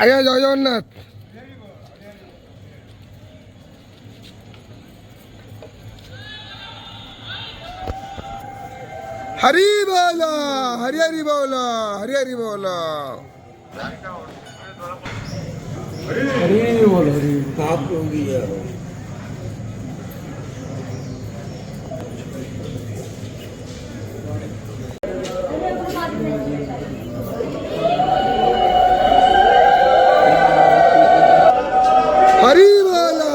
আয়া জয় জগন্নাথ। हरी बोला, हरी हरी बोला, हरी हरी बोला, हरी बोल हरी आप होगी यार। हरी बोला,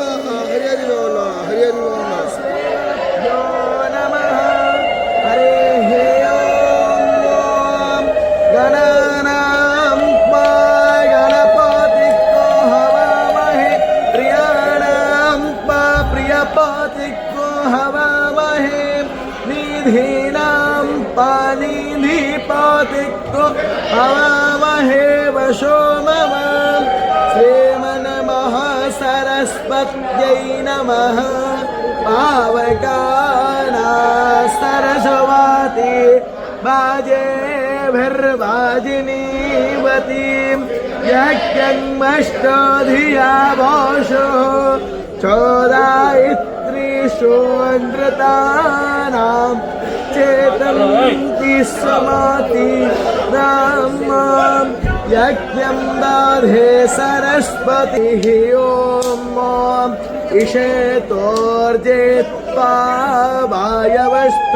हरी हरी बोला, हरी हरी बोला। यो नमः हरे हे ओम गणानां त्वा गणपतिको हवामहे प्रियाणां त्वा प्रियपतिको हवामहे निधीनां त्वा निधिपतिको हवामहे वशो मम श्रीमन्मः सरस्वत्यै नमः पावकाना सरस्वती बाजेभिर्वाजिनीवतीं यज्ञमष्टधिया वोषो चोदायित्रीषु नृतानां चेतन्ति समाति रामं यज्ञं दाधे सरस्वती ओम इषेतोर्जेत्वा वायवस्थ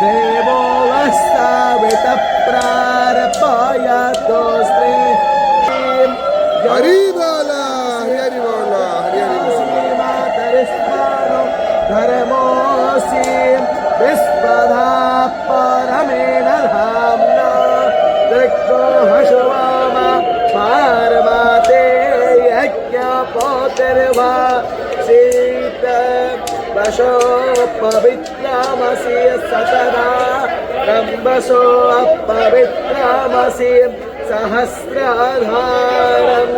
देवो वस्तावित प्रार्पयतो श्री हरी बोला, हरी हरी बोला, हरी हरी बोला। मातरिस्मानो धर्मोऽसि विश्वधा परमेण धाम्ना दृक्तो हशवाम पार्वते यज्ञपोतिर्वा सीत वशो पवित्रमसि सतदा रम्बसो अपवित्रमसि सहस्रधारं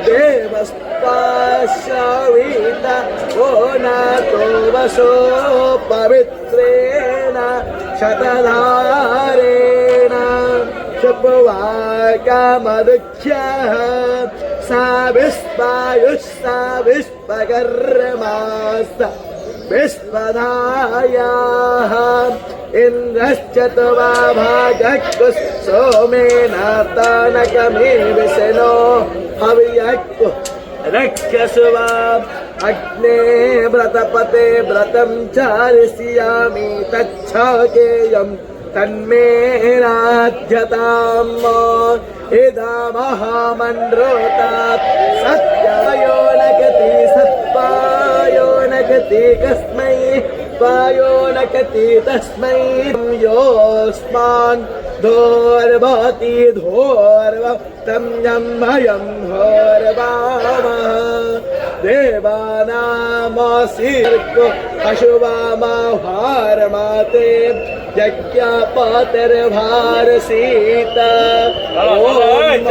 देवस्ताश्रवीत ओ नातो वशो पवित्रेण शतधारेण शुभवाकमदुख्यः सा विश्वायुः सा विश्वकर्मास्त विश्वधायाः इन्द्रश्च त्वा भागः सोमेन तानकमे विशनो हव्यक् रक्षस्वा अग्ने व्रतपते व्रतं चारिष्यामि तच्छकेयं तन्मे राध्यताम् इदमहमन्रोतात् सत्ययो न गति सत्पायो न गति कस्मै पायो न गति तस्मै योऽस्मान् धोर्वति धोर्व तं यं भयं धोर्वामः देवानामसिर्को अशुभामाहारमाते यज्ञपतिर्भारसीत ओम